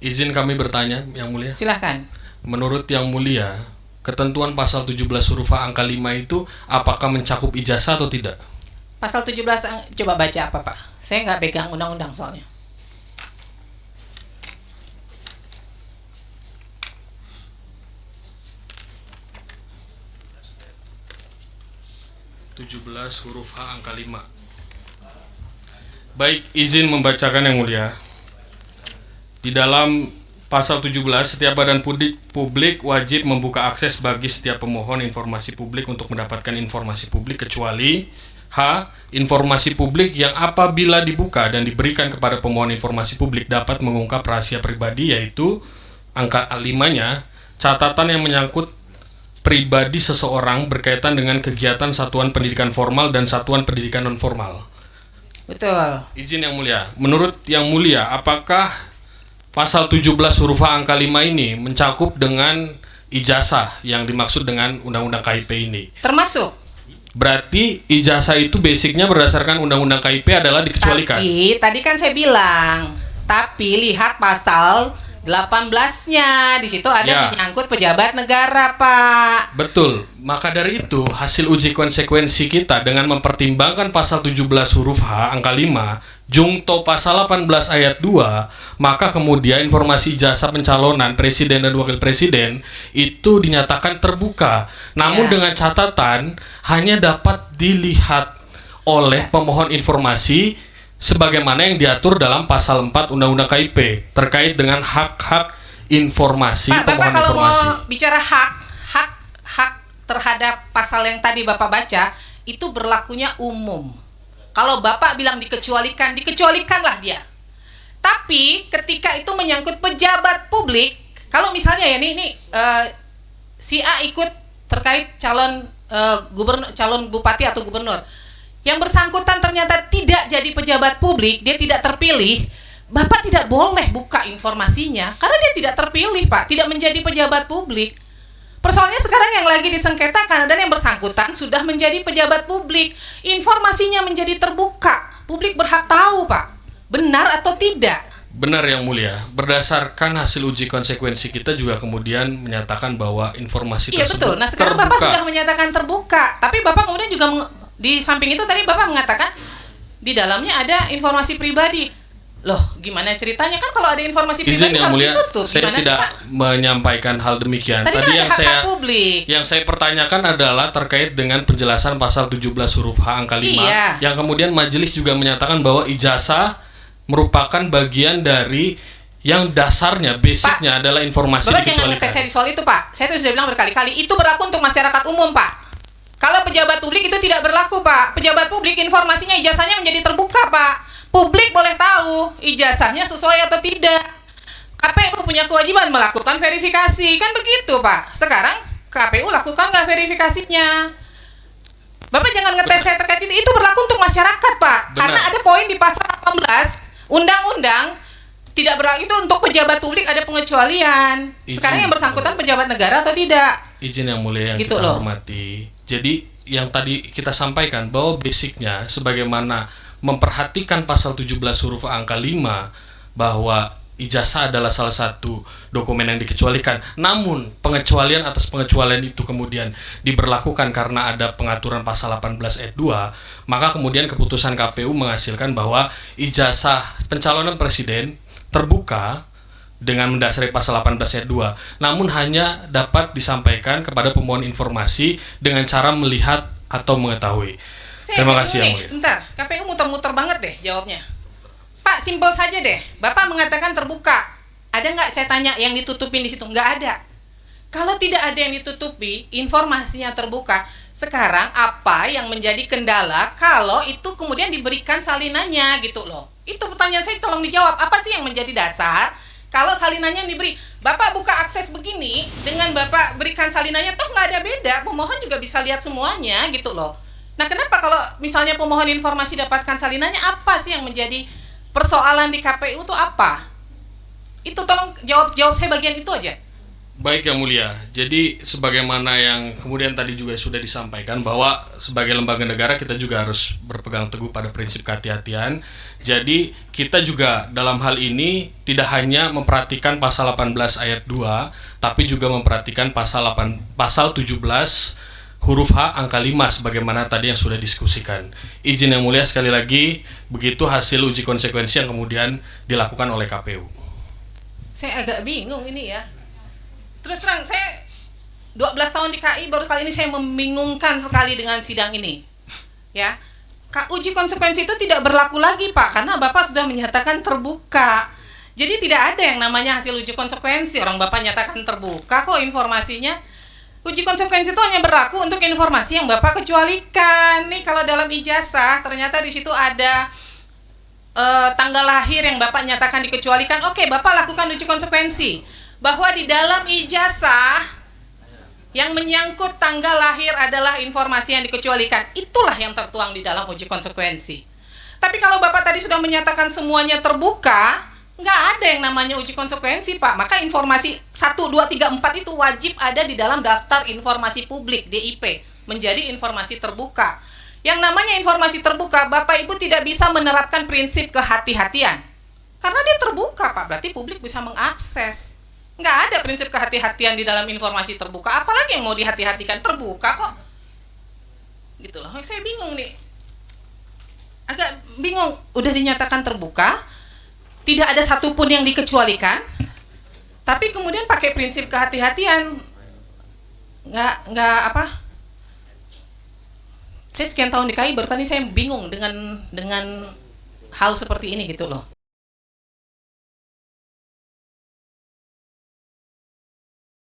Izin kami bertanya, Yang Mulia. Silahkan. Menurut Yang Mulia, ketentuan pasal 17 huruf H angka 5 itu apakah mencakup ijazah atau tidak? Pasal 17, coba baca apa Pak? Saya nggak pegang undang-undang soalnya. Huruf H angka 5. Baik, izin membacakan Yang Mulia. Di dalam pasal 17, setiap badan publik wajib membuka akses bagi setiap pemohon informasi publik untuk mendapatkan informasi publik kecuali H. Informasi publik yang apabila dibuka dan diberikan kepada pemohon informasi publik dapat mengungkap rahasia pribadi, yaitu angka 5-nya, catatan yang menyangkut pribadi seseorang berkaitan dengan kegiatan satuan pendidikan formal dan satuan pendidikan non-formal. Betul. Izin Yang Mulia, menurut Yang Mulia, apakah pasal 17 huruf H angka 5 ini mencakup dengan ijazah yang dimaksud dengan Undang-Undang KIP ini? Termasuk. Berarti ijazah itu basicnya berdasarkan Undang-Undang KIP adalah dikecualikan. Tapi tadi kan saya bilang, tapi lihat pasal 18-nya, di situ ada menyangkut pejabat negara, Pak. Betul. Maka dari itu, hasil uji konsekuensi kita dengan mempertimbangkan pasal 17 huruf H angka 5, jungto pasal 18 ayat 2, maka kemudian informasi ijazah pencalonan presiden dan wakil presiden itu dinyatakan terbuka. Namun dengan catatan hanya dapat dilihat oleh pemohon informasi sebagaimana yang diatur dalam pasal 4 Undang-Undang KIP terkait dengan hak-hak informasi Pak, pemohon Bapak kalau informasi. mau bicara hak terhadap pasal yang tadi Bapak baca, itu berlakunya umum. Kalau Bapak bilang dikecualikan, dikecualikanlah dia. Tapi ketika itu menyangkut pejabat publik, kalau misalnya ya si A ikut terkait calon calon bupati atau gubernur, yang bersangkutan ternyata tidak jadi pejabat publik, dia tidak terpilih, Bapak tidak boleh buka informasinya karena dia tidak terpilih, Pak, tidak menjadi pejabat publik. Persoalannya sekarang yang lagi disengketakan dan yang bersangkutan sudah menjadi pejabat publik, informasinya menjadi terbuka, publik berhak tahu, Pak, benar atau tidak. Benar Yang Mulia, berdasarkan hasil uji konsekuensi kita juga kemudian menyatakan bahwa informasi tersebut terbuka. Iya betul, nah sekarang terbuka. Bapak sudah menyatakan terbuka, tapi Bapak kemudian juga di samping itu tadi Bapak mengatakan di dalamnya ada informasi pribadi. Loh, gimana ceritanya? Kan kalau ada informasi pribadi harus ditutup. Saya gimana tidak sih, Pak? menyampaikan hal demikian. Tadi kan yang saya pertanyakan adalah terkait dengan penjelasan pasal 17 huruf H angka 5 yang kemudian majelis juga menyatakan bahwa ijazah merupakan bagian dari yang dasarnya, basicnya Pak, adalah informasi Bapak dikecualikan. Jangan ngetes saya di soal itu, Pak. Saya sudah bilang berkali-kali, itu berlaku untuk masyarakat umum, Pak. Kalau pejabat publik itu tidak berlaku, Pak. Pejabat publik informasinya, ijazahnya menjadi terbuka, Pak. Publik boleh tahu ijazahnya sesuai atau tidak. KPU punya kewajiban melakukan verifikasi, kan begitu, Pak. Sekarang KPU lakukan nggak verifikasinya? Bapak jangan ngetes saya terkait itu berlaku untuk masyarakat, Pak. Benar. Karena ada poin di pasal 18 Undang-Undang tidak berlaku itu untuk pejabat publik, ada pengecualian. Sekarang yang bersangkutan pejabat negara atau tidak? Izin Yang Mulia yang gitu kita hormati. Jadi yang tadi kita sampaikan bahwa basicnya sebagaimana memperhatikan pasal 17 huruf angka 5 bahwa ijazah adalah salah satu dokumen yang dikecualikan. Namun pengecualian atas pengecualian itu kemudian diberlakukan karena ada pengaturan pasal 18 ayat 2, maka kemudian keputusan KPU menghasilkan bahwa ijazah pencalonan presiden terbuka dengan mendasari pasal 18 ayat 2, namun hanya dapat disampaikan kepada pemohon informasi dengan cara melihat atau mengetahui. Terima kasih Yang Mulia. Bentar, KPU muter-muter banget deh jawabnya. Pak, simpel saja deh. Bapak mengatakan terbuka. Ada nggak saya tanya yang ditutupin di situ? Nggak ada. Kalau tidak ada yang ditutupi, informasinya terbuka. Sekarang apa yang menjadi kendala kalau itu kemudian diberikan salinannya gitu loh? Itu pertanyaan saya, tolong dijawab. Apa sih yang menjadi dasar kalau salinannya diberi? Bapak buka akses begini, dengan Bapak berikan salinannya, toh nggak ada beda. Pemohon juga bisa lihat semuanya gitu loh. Nah, kenapa kalau misalnya pemohon informasi dapatkan salinannya, apa sih yang menjadi persoalan di KPU itu apa? Itu tolong jawab saya bagian itu aja. Baik Yang Mulia, jadi sebagaimana yang kemudian tadi juga sudah disampaikan bahwa sebagai lembaga negara kita juga harus berpegang teguh pada prinsip kehati-hatian. Jadi kita juga dalam hal ini tidak hanya memperhatikan pasal 18 ayat 2, tapi juga memperhatikan pasal 17 huruf H angka 5 sebagaimana tadi yang sudah diskusikan. Izin Yang Mulia sekali lagi, begitu hasil uji konsekuensi yang kemudian dilakukan oleh KPU. Saya agak bingung ini ya. Terus terang, saya 12 tahun di KI, baru kali ini saya membingungkan sekali dengan sidang ini. Ya, uji konsekuensi itu tidak berlaku lagi Pak, karena Bapak sudah menyatakan terbuka. Jadi tidak ada yang namanya hasil uji konsekuensi. Orang Bapak nyatakan terbuka kok informasinya. Uji konsekuensi itu hanya berlaku untuk informasi yang Bapak kecualikan. Nih kalau dalam ijazah, ternyata di situ ada tanggal lahir yang Bapak nyatakan dikecualikan. Oke, Bapak lakukan uji konsekuensi bahwa di dalam ijazah yang menyangkut tanggal lahir adalah informasi yang dikecualikan. Itulah yang tertuang di dalam uji konsekuensi. Tapi kalau Bapak tadi sudah menyatakan semuanya terbuka, nggak ada yang namanya uji konsekuensi Pak. Maka informasi 1, 2, 3, 4 itu wajib ada di dalam daftar informasi publik DIP, menjadi informasi terbuka. Yang namanya informasi terbuka, Bapak Ibu tidak bisa menerapkan prinsip kehati-hatian karena dia terbuka Pak, berarti publik bisa mengakses. Nggak ada prinsip kehati-hatian di dalam informasi terbuka, apalagi yang mau dihati-hatikan, terbuka kok. Gitu loh, saya bingung nih. Agak bingung, udah dinyatakan terbuka, tidak ada satupun yang dikecualikan, tapi kemudian pakai prinsip kehati-hatian. Nggak apa. Saya sekian tahun di KI, baru kali ini saya bingung dengan hal seperti ini gitu loh.